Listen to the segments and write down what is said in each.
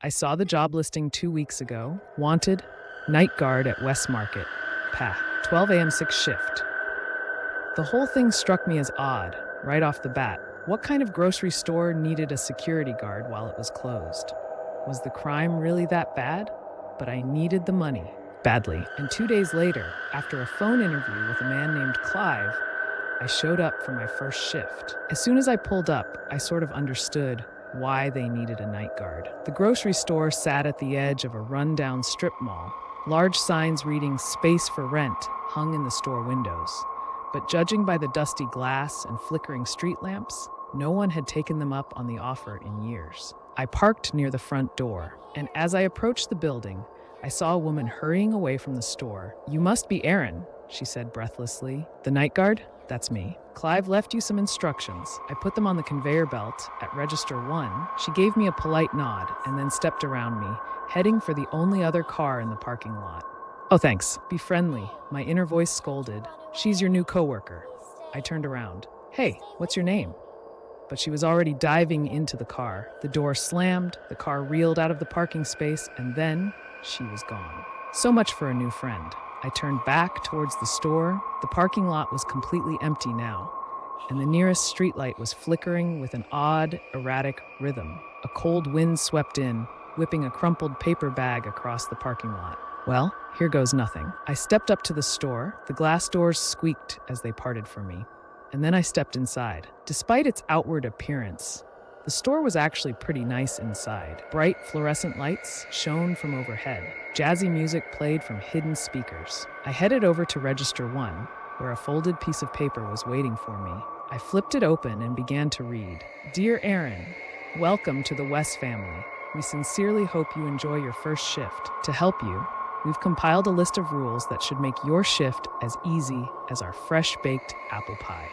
I saw the job listing 2 weeks ago. Wanted, night guard at Wess Market. Pah, 12 a.m. 6 shift. The whole thing struck me as odd, right off the bat. What kind of grocery store needed a security guard while it was closed? Was the crime really that bad? But I needed the money, badly. And 2 days later, after a phone interview with a man named Clive, I showed up for my first shift. As soon as I pulled up, I sort of understood why they needed a night guard. The grocery store sat at the edge of a rundown strip mall. Large signs reading "Space for Rent" hung in the store windows. But judging by the dusty glass and flickering street lamps, no one had taken them up on the offer in years. I parked near the front door, and as I approached the building, I saw a woman hurrying away from the store. "You must be Erin," she said breathlessly. "The night guard? That's me. Clive left you some instructions. I put them on the conveyor belt at register 1. She gave me a polite nod and then stepped around me, heading for the only other car in the parking lot. "Oh, thanks. Be friendly," my inner voice scolded. "She's your new coworker." I turned around. "Hey, what's your name?" But she was already diving into the car. The door slammed, the car reeled out of the parking space, and then she was gone. So much for a new friend. I turned back towards the store. The parking lot was completely empty now, and the nearest streetlight was flickering with an odd, erratic rhythm. A cold wind swept in, whipping a crumpled paper bag across the parking lot. Well, here goes nothing. I stepped up to the store. The glass doors squeaked as they parted for me, and then I stepped inside. Despite its outward appearance, the store was actually pretty nice inside. Bright fluorescent lights shone from overhead. Jazzy music played from hidden speakers. I headed over to register 1, where a folded piece of paper was waiting for me. I flipped it open and began to read. "Dear Erin, welcome to the Wess family. We sincerely hope you enjoy your first shift. To help you, we've compiled a list of rules that should make your shift as easy as our fresh-baked apple pie.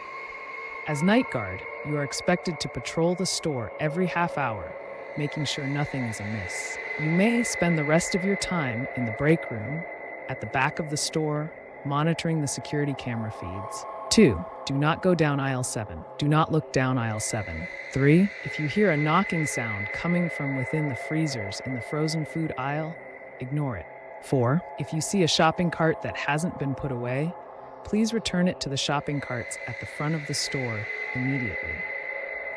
As night guard, you are expected to patrol the store every half hour, making sure nothing is amiss. You may spend the rest of your time in the break room, at the back of the store, monitoring the security camera feeds. 2. Do not go down aisle 7. Do not look down aisle 7. 3. If you hear a knocking sound coming from within the freezers in the frozen food aisle, ignore it. 4. If you see a shopping cart that hasn't been put away, please return it to the shopping carts at the front of the store immediately.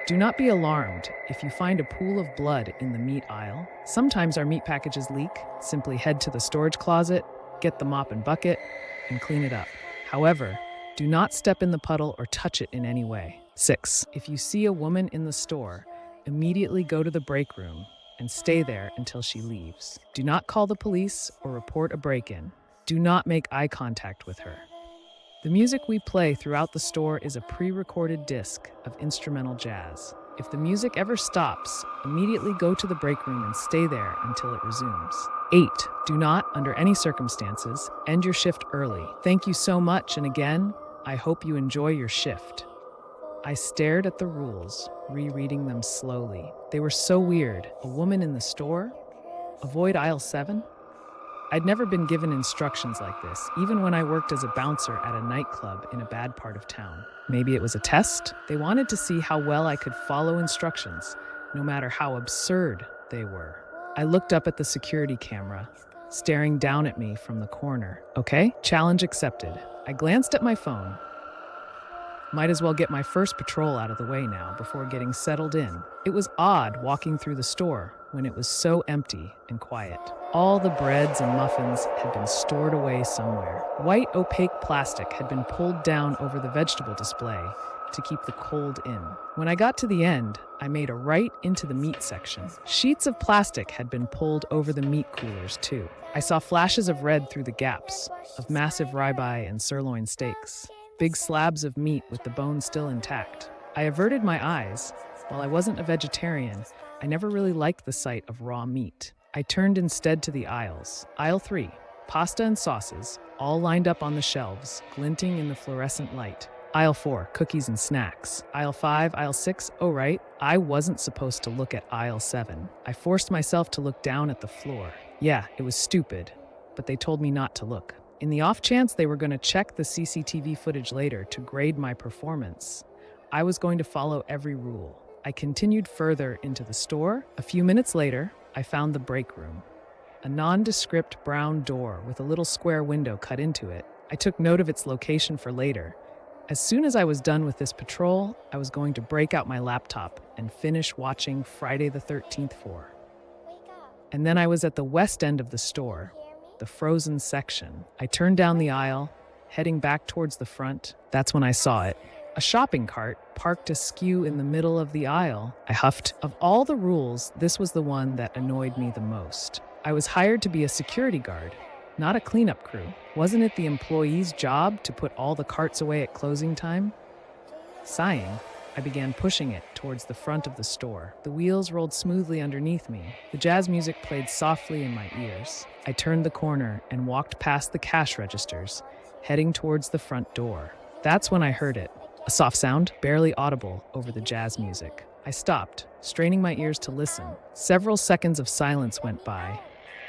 Do not be alarmed if you find a pool of blood in the meat aisle. Sometimes our meat packages leak. Simply head to the storage closet, get the mop and bucket, and clean it up. However, do not step in the puddle or touch it in any way. 6. If you see a woman in the store, immediately go to the break room and stay there until she leaves. Do not call the police or report a break-in. Do not make eye contact with her. The music we play throughout the store is a pre-recorded disc of instrumental jazz. If the music ever stops, immediately go to the break room and stay there until it resumes. 8. Do not, under any circumstances, end your shift early. Thank you so much, and again, I hope you enjoy your shift. I stared at the rules, rereading them slowly. They were so weird. A woman in the store? Avoid aisle 7? I'd never been given instructions like this, even when I worked as a bouncer at a nightclub in a bad part of town. Maybe it was a test? They wanted to see how well I could follow instructions, no matter how absurd they were. I looked up at the security camera, staring down at me from the corner. Okay, challenge accepted. I glanced at my phone. Might as well get my first patrol out of the way now before getting settled in. It was odd walking through the store when it was so empty and quiet. All the breads and muffins had been stored away somewhere. White opaque plastic had been pulled down over the vegetable display to keep the cold in. When I got to the end, I made a right into the meat section. Sheets of plastic had been pulled over the meat coolers too. I saw flashes of red through the gaps, of massive ribeye and sirloin steaks. Big slabs of meat with the bones still intact. I averted my eyes. While I wasn't a vegetarian, I never really liked the sight of raw meat. I turned instead to the aisles. Aisle 3, pasta and sauces, all lined up on the shelves, glinting in the fluorescent light. Aisle 4, cookies and snacks. Aisle 5, aisle 6, oh right, I wasn't supposed to look at aisle 7. I forced myself to look down at the floor. Yeah, it was stupid, but they told me not to look. In the off chance they were going to check the CCTV footage later to grade my performance, I was going to follow every rule. I continued further into the store. A few minutes later, I I found the break room, a nondescript brown door with a little square window cut into it. I took note of its location for later. As soon as I was done with this patrol, I was going to break out my laptop and finish watching Friday the 13th 4. And then I was at the west end of the store, the frozen section. I turned down the aisle, heading back towards the front. That's when I saw it. A shopping cart parked askew in the middle of the aisle. I huffed. Of all the rules, this was the one that annoyed me the most. I was hired to be a security guard, not a cleanup crew. Wasn't it the employee's job to put all the carts away at closing time? Sighing, I began pushing it towards the front of the store. The wheels rolled smoothly underneath me. The jazz music played softly in my ears. I turned the corner and walked past the cash registers, heading towards the front door. That's when I heard it. A soft sound, barely audible over the jazz music. I stopped, straining my ears to listen. Several seconds of silence went by,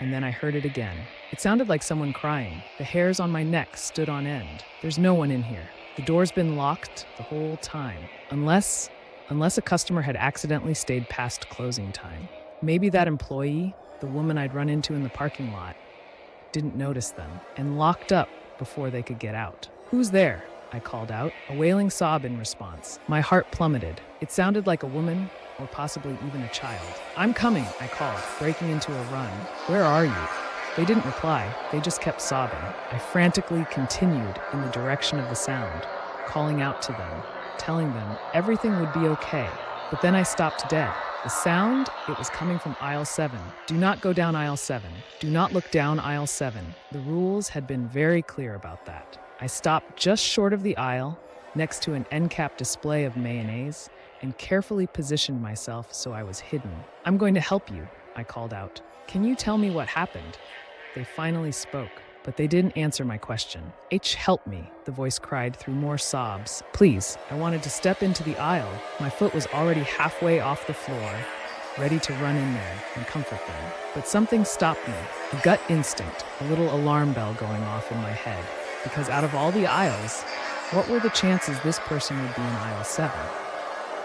and then I heard it again. It sounded like someone crying. The hairs on my neck stood on end. There's no one in here. The door's been locked the whole time, unless a customer had accidentally stayed past closing time. Maybe that employee, the woman I'd run into in the parking lot, didn't notice them and locked up before they could get out. "Who's there?" I called out, a wailing sob in response. My heart plummeted. It sounded like a woman, or possibly even a child. "I'm coming," I called, breaking into a run. "Where are you?" They didn't reply. They just kept sobbing. I frantically continued in the direction of the sound, calling out to them, telling them everything would be okay. But then I stopped dead. The sound, it was coming from aisle 7. Do not go down aisle 7. Do not look down aisle 7. The rules had been very clear about that. I stopped just short of the aisle, next to an end cap display of mayonnaise, and carefully positioned myself so I was hidden. "I'm going to help you," I called out. "Can you tell me what happened?" They finally spoke, but they didn't answer my question. Help me," the voice cried through more sobs. "Please." I wanted to step into the aisle. My foot was already halfway off the floor, ready to run in there and comfort them. But something stopped me, a gut instinct, a little alarm bell going off in my head. Because out of all the aisles, what were the chances this person would be in aisle 7?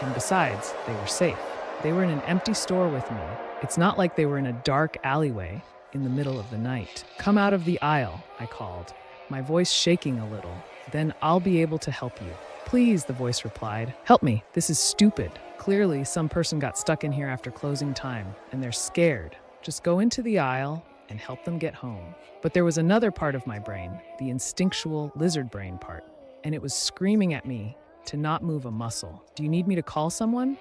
And besides, they were safe. They were in an empty store with me. It's not like they were in a dark alleyway in the middle of the night. "Come out of the aisle," I called, my voice shaking a little. "Then I'll be able to help you." "Please," the voice replied. "Help me. This is stupid. Clearly, some person got stuck in here after closing time, and they're scared. Just go into the aisle and help them get home." But there was another part of my brain, the instinctual lizard brain part, and it was screaming at me to not move a muscle. "Do you need me to call someone?"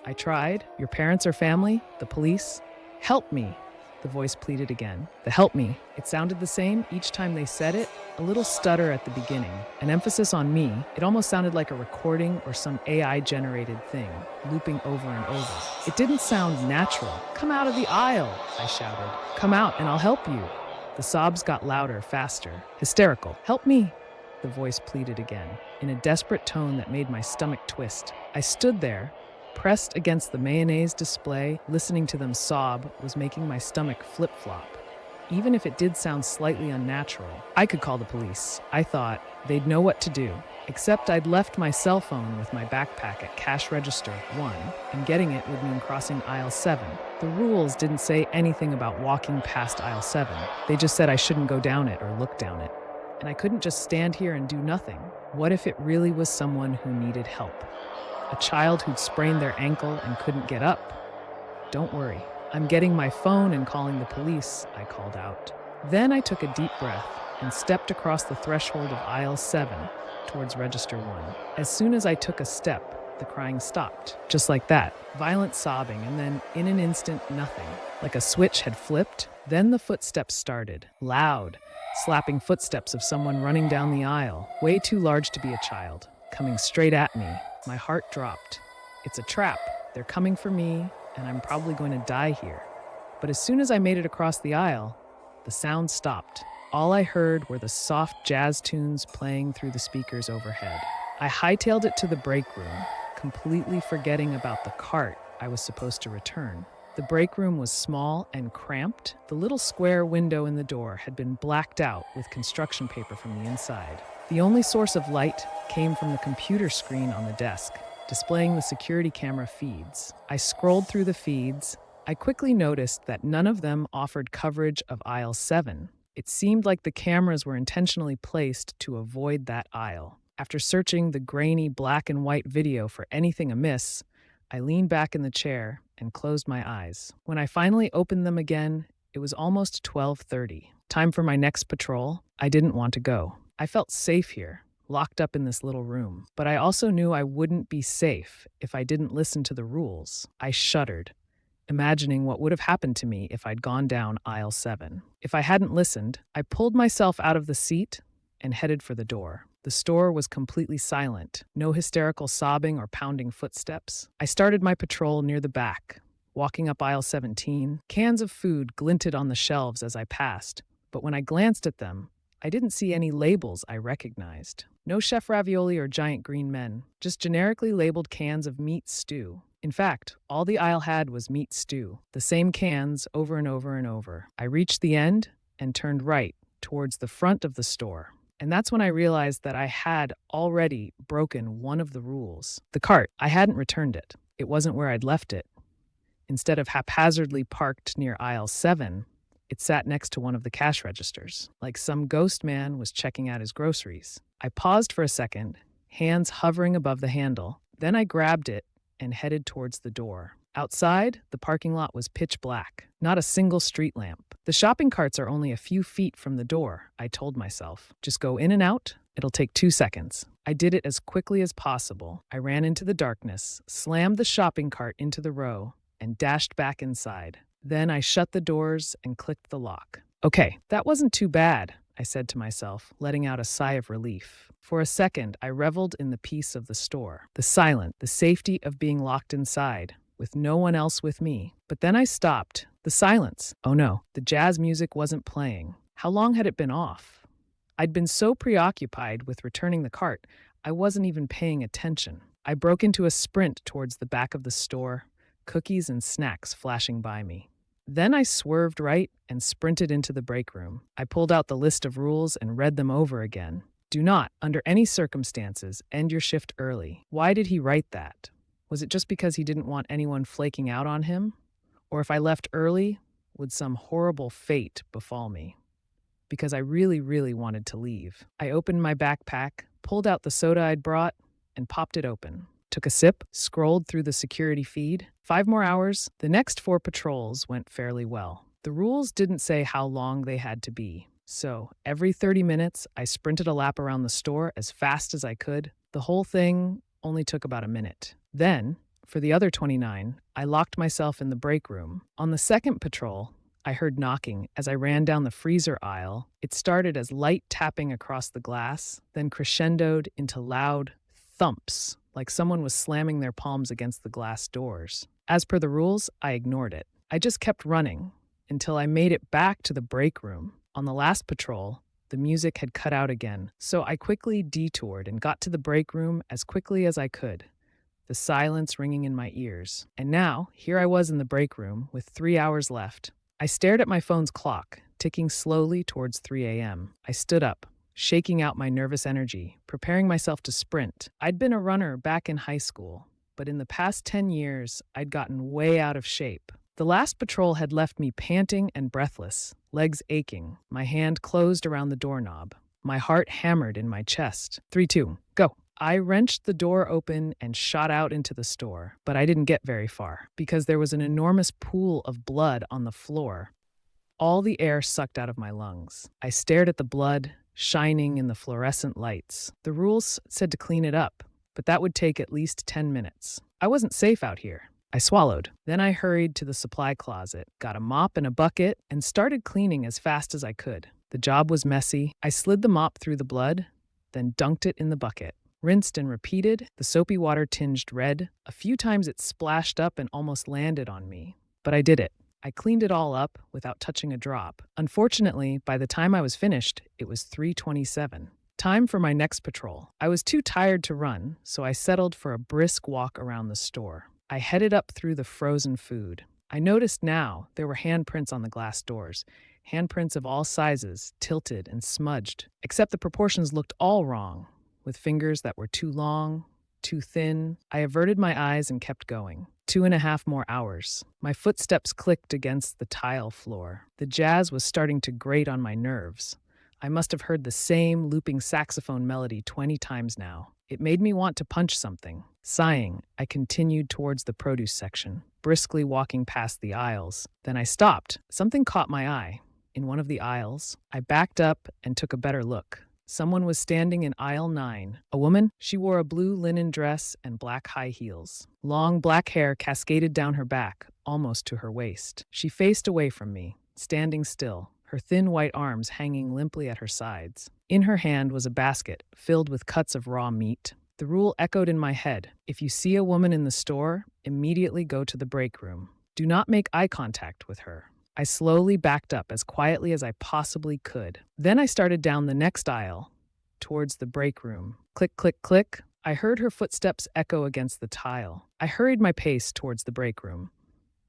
I tried. "Your parents or family? The police?" "Help me," the voice pleaded again. The "help me." It sounded the same each time they said it, a little stutter at the beginning, an emphasis on me. It almost sounded like a recording or some AI-generated thing, looping over and over. It didn't sound natural. "Come out of the aisle," I shouted. "Come out and I'll help you." The sobs got louder, faster, hysterical. "Help me," the voice pleaded again, in a desperate tone that made my stomach twist. I stood there, pressed against the mayonnaise display. Listening to them sob was making my stomach flip-flop. Even if it did sound slightly unnatural, I could call the police. I thought they'd know what to do. Except I'd left my cell phone with my backpack at cash register 1, and getting it would mean crossing aisle 7. The rules didn't say anything about walking past aisle 7. They just said I shouldn't go down it or look down it. And I couldn't just stand here and do nothing. What if it really was someone who needed help? A child who'd sprained their ankle and couldn't get up? "Don't worry. I'm getting my phone and calling the police," I called out. Then I took a deep breath and stepped across the threshold of aisle 7 towards register 1. As soon as I took a step, the crying stopped. Just like that. Violent sobbing, and then, in an instant, nothing. Like a switch had flipped. Then the footsteps started. Loud, slapping footsteps of someone running down the aisle, way too large to be a child, coming straight at me. My heart dropped. It's a trap. They're coming for me, and I'm probably going to die here. But as soon as I made it across the aisle, the sound stopped. All I heard were the soft jazz tunes playing through the speakers overhead. I hightailed it to the break room, completely forgetting about the cart I was supposed to return. The break room was small and cramped. The little square window in the door had been blacked out with construction paper from the inside. The only source of light came from the computer screen on the desk, displaying the security camera feeds. I scrolled through the feeds, I quickly noticed that none of them offered coverage of aisle 7. It seemed like the cameras were intentionally placed to avoid that aisle. After searching the grainy black and white video for anything amiss, I leaned back in the chair and closed my eyes. When I finally opened them again, it was almost 12:30. Time for my next patrol. I didn't want to go. I felt safe here, locked up in this little room. But I also knew I wouldn't be safe if I didn't listen to the rules. I shuddered, imagining what would have happened to me if I'd gone down aisle 7. If I hadn't listened, I pulled myself out of the seat and headed for the door. The store was completely silent, no hysterical sobbing or pounding footsteps. I started my patrol near the back. Walking up aisle 17, cans of food glinted on the shelves as I passed, but when I glanced at them, I didn't see any labels I recognized. No chef ravioli or giant green men, just generically labeled cans of meat stew. In fact, all the aisle had was meat stew, the same cans over and over and over. I reached the end and turned right towards the front of the store. And that's when I realized that I had already broken one of the rules. The cart, I hadn't returned it. It wasn't where I'd left it. Instead of haphazardly parked near aisle 7, it sat next to one of the cash registers, like some ghost man was checking out his groceries. I paused for a second, hands hovering above the handle. Then I grabbed it and headed towards the door. Outside, the parking lot was pitch black, not a single street lamp. The shopping carts are only a few feet from the door, I told myself. Just go in and out. It'll take 2 seconds. I did it as quickly as possible. I ran into the darkness, slammed the shopping cart into the row, and dashed back inside. Then I shut the doors and clicked the lock. Okay, that wasn't too bad, I said to myself, letting out a sigh of relief. For a second, I reveled in the peace of the store, the silence, the safety of being locked inside, with no one else with me. But then I stopped. The silence. Oh no, the jazz music wasn't playing. How long had it been off? I'd been so preoccupied with returning the cart, I wasn't even paying attention. I broke into a sprint towards the back of the store, cookies and snacks flashing by me. Then I swerved right and sprinted into the break room. I pulled out the list of rules and read them over again. Do not, under any circumstances, end your shift early. Why did he write that? Was it just because he didn't want anyone flaking out on him? Or if I left early, would some horrible fate befall me? Because I really, really wanted to leave. I opened my backpack, pulled out the soda I'd brought, and popped it open. Took a sip, scrolled through the security feed. 5 more hours. The next 4 patrols went fairly well. The rules didn't say how long they had to be. So every 30 minutes, I sprinted a lap around the store as fast as I could. The whole thing only took about a minute. Then, for the other 29, I locked myself in the break room. On the second patrol, I heard knocking as I ran down the freezer aisle. It started as light tapping across the glass, then crescendoed into loud thumps, like someone was slamming their palms against the glass doors. As per the rules, I ignored it. I just kept running until I made it back to the break room. On the last patrol, the music had cut out again, so I quickly detoured and got to the break room as quickly as I could, the silence ringing in my ears. And now, here I was in the break room with 3 hours left. I stared at my phone's clock, ticking slowly towards 3 a.m. I stood up, shaking out my nervous energy, preparing myself to sprint. I'd been a runner back in high school, but in the past 10 years, I'd gotten way out of shape. The last patrol had left me panting and breathless, legs aching, my hand closed around the doorknob. My heart hammered in my chest. 3, 2, go. I wrenched the door open and shot out into the store, but I didn't get very far because there was an enormous pool of blood on the floor. All the air sucked out of my lungs. I stared at the blood, shining in the fluorescent lights. The rules said to clean it up, but that would take at least 10 minutes. I wasn't safe out here. I swallowed. Then I hurried to the supply closet, got a mop and a bucket, and started cleaning as fast as I could. The job was messy. I slid the mop through the blood, then dunked it in the bucket. Rinsed and repeated, the soapy water tinged red. A few times it splashed up and almost landed on me. But I did it. I cleaned it all up without touching a drop. Unfortunately, by the time I was finished, it was 3:27. Time for my next patrol. I was too tired to run, so I settled for a brisk walk around the store. I headed up through the frozen food. I noticed now there were handprints on the glass doors. Handprints of all sizes, tilted and smudged, except the proportions looked all wrong, with fingers that were too long, too thin. I averted my eyes and kept going. 2.5 more hours. My footsteps clicked against the tile floor. The jazz was starting to grate on my nerves. I must have heard the same looping saxophone melody 20 times now. It made me want to punch something. Sighing, I continued towards the produce section, briskly walking past the aisles. Then I stopped. Something caught my eye. In one of the aisles, I backed up and took a better look. Someone was standing in aisle 9. A woman. She wore a blue linen dress and black high heels. Long black hair cascaded down her back, almost to her waist. She faced away from me, standing still, her thin white arms hanging limply at her sides. In her hand was a basket filled with cuts of raw meat. The rule echoed in my head. If you see a woman in the store, immediately go to the break room. Do not make eye contact with her. I slowly backed up as quietly as I possibly could. Then I started down the next aisle, towards the break room. Click, click, click. I heard her footsteps echo against the tile. I hurried my pace towards the break room.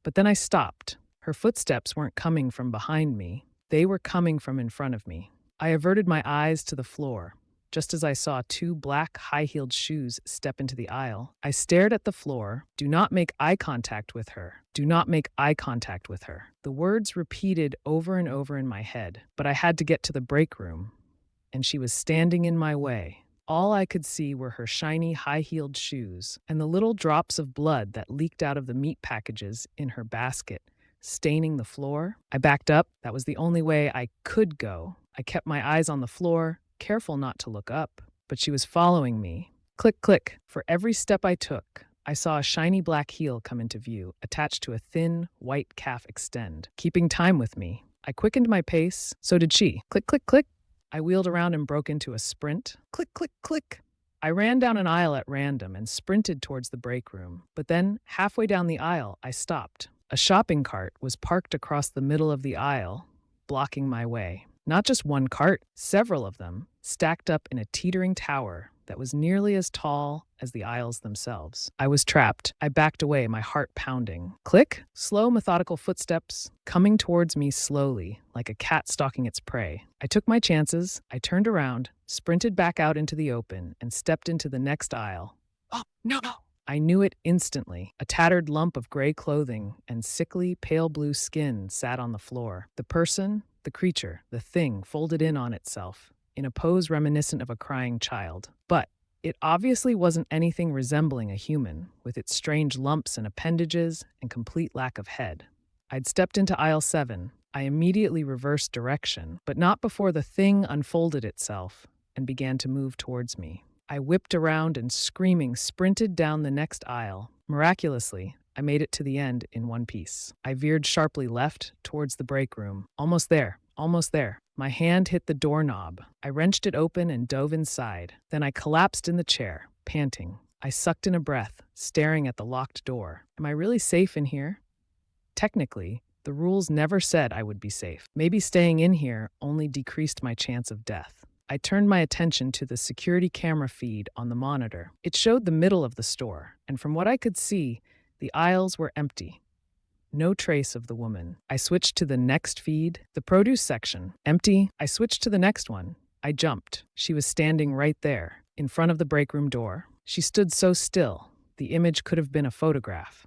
But then I stopped. Her footsteps weren't coming from behind me. They were coming from in front of me. I averted my eyes to the floor. Just as I saw 2 black high-heeled shoes step into the aisle, I stared at the floor. Do not make eye contact with her. Do not make eye contact with her. The words repeated over and over in my head, but I had to get to the break room, and she was standing in my way. All I could see were her shiny high-heeled shoes and the little drops of blood that leaked out of the meat packages in her basket, staining the floor. I backed up. That was the only way I could go. I kept my eyes on the floor, careful not to look up, but she was following me. Click, click. For every step I took, I saw a shiny black heel come into view, attached to a thin, white calf extend, keeping time with me. I quickened my pace. So did she. Click, click, click. I wheeled around and broke into a sprint. Click, click, click. I ran down an aisle at random and sprinted towards the break room. But then, halfway down the aisle, I stopped. A shopping cart was parked across the middle of the aisle, blocking my way. Not just one cart, several of them, stacked up in a teetering tower that was nearly as tall as the aisles themselves. I was trapped. I backed away, my heart pounding. Click! Slow, methodical footsteps coming towards me slowly, like a cat stalking its prey. I took my chances. I turned around, sprinted back out into the open, and stepped into the next aisle. Oh, no! I knew it instantly. A tattered lump of gray clothing and sickly, pale blue skin sat on the floor. The person, the creature, the thing folded in on itself, in a pose reminiscent of a crying child. But it obviously wasn't anything resembling a human, with its strange lumps and appendages and complete lack of head. I'd stepped into aisle 7. I immediately reversed direction, but not before the thing unfolded itself and began to move towards me. I whipped around and, screaming, sprinted down the next aisle. Miraculously, I made it to the end in one piece. I veered sharply left towards the break room. Almost there, almost there. My hand hit the doorknob. I wrenched it open and dove inside. Then I collapsed in the chair, panting. I sucked in a breath, staring at the locked door. Am I really safe in here? Technically, the rules never said I would be safe. Maybe staying in here only decreased my chance of death. I turned my attention to the security camera feed on the monitor. It showed the middle of the store, and from what I could see, the aisles were empty. No trace of the woman. I switched to the next feed, the produce section. Empty. I switched to the next one. I jumped. She was standing right there, in front of the break room door. She stood so still, the image could have been a photograph,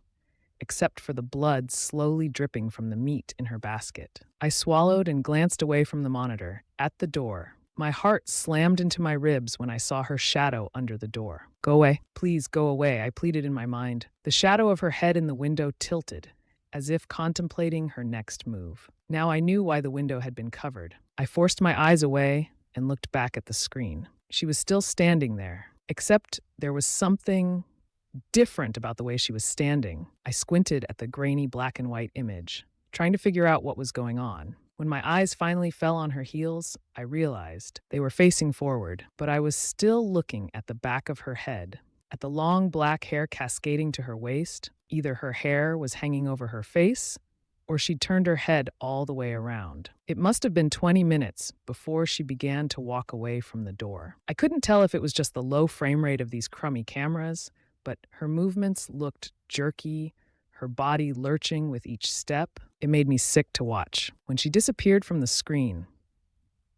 except for the blood slowly dripping from the meat in her basket. I swallowed and glanced away from the monitor. At the door, my heart slammed into my ribs when I saw her shadow under the door. Go away. Please go away, I pleaded in my mind. The shadow of her head in the window tilted, as if contemplating her next move. Now I knew why the window had been covered. I forced my eyes away and looked back at the screen. She was still standing there, except there was something different about the way she was standing. I squinted at the grainy black and white image, trying to figure out what was going on. When my eyes finally fell on her heels, I realized they were facing forward, but I was still looking at the back of her head, at the long black hair cascading to her waist. Either her hair was hanging over her face, or she'd turned her head all the way around. It must have been 20 minutes before she began to walk away from the door. I couldn't tell if it was just the low frame rate of these crummy cameras, but her movements looked jerky, her body lurching with each step. It made me sick to watch. When she disappeared from the screen,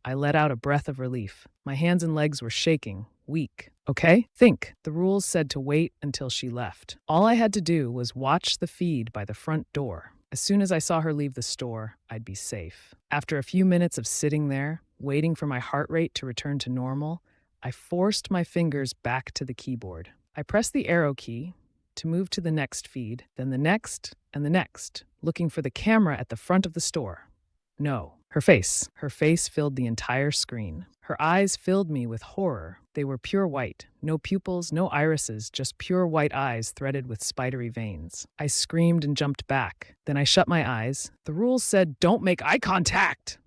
I let out a breath of relief. My hands and legs were shaking, week. Okay? Think. The rules said to wait until she left. All I had to do was watch the feed by the front door. As soon as I saw her leave the store, I'd be safe. After a few minutes of sitting there, waiting for my heart rate to return to normal, I forced my fingers back to the keyboard. I pressed the arrow key to move to the next feed, then the next and the next, looking for the camera at the front of the store. No, her face. Her face filled the entire screen. Her eyes filled me with horror. They were pure white. No pupils, no irises, just pure white eyes threaded with spidery veins. I screamed and jumped back. Then I shut my eyes. The rules said, "Don't make eye contact."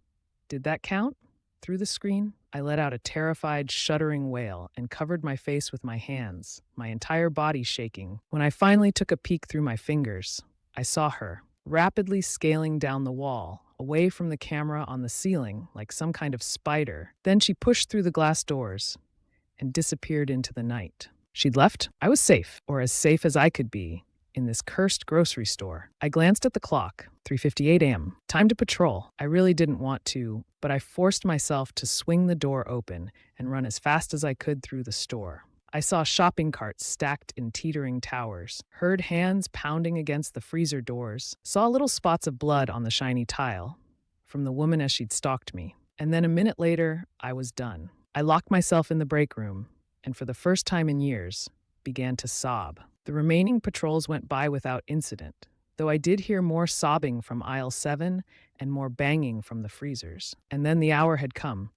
Did that count? Through the screen, I let out a terrified, shuddering wail and covered my face with my hands, my entire body shaking. When I finally took a peek through my fingers, I saw her, rapidly scaling down the wall, away from the camera on the ceiling like some kind of spider. Then she pushed through the glass doors and disappeared into the night. She'd left. I was safe, or as safe as I could be, in this cursed grocery store. I glanced at the clock, 3:58 a.m. Time to patrol. I really didn't want to, but I forced myself to swing the door open and run as fast as I could through the store. I saw shopping carts stacked in teetering towers, heard hands pounding against the freezer doors, saw little spots of blood on the shiny tile from the woman as she'd stalked me. And then a minute later, I was done. I locked myself in the break room, and for the first time in years, began to sob. The remaining patrols went by without incident, though I did hear more sobbing from aisle 7 and more banging from the freezers. And then the hour had come.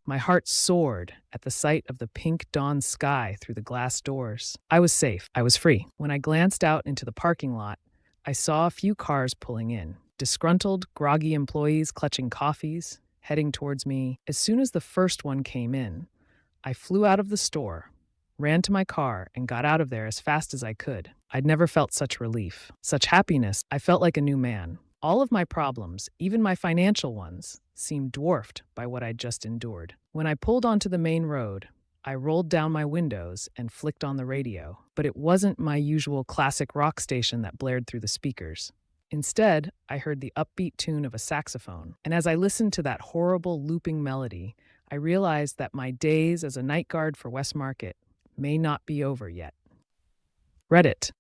My heart soared at the sight of the pink dawn sky through the glass doors. I was safe. I was free. When I glanced out into the parking lot, I saw a few cars pulling in. Disgruntled, groggy employees clutching coffees, heading towards me. As soon as the first one came in, I flew out of the store, ran to my car, and got out of there as fast as I could. I'd never felt such relief, such happiness. I felt like a new man. All of my problems, even my financial ones, seemed dwarfed by what I'd just endured. When I pulled onto the main road, I rolled down my windows and flicked on the radio. But it wasn't my usual classic rock station that blared through the speakers. Instead, I heard the upbeat tune of a saxophone. And as I listened to that horrible looping melody, I realized that my days as a night guard for Wess Market may not be over yet. Reddit.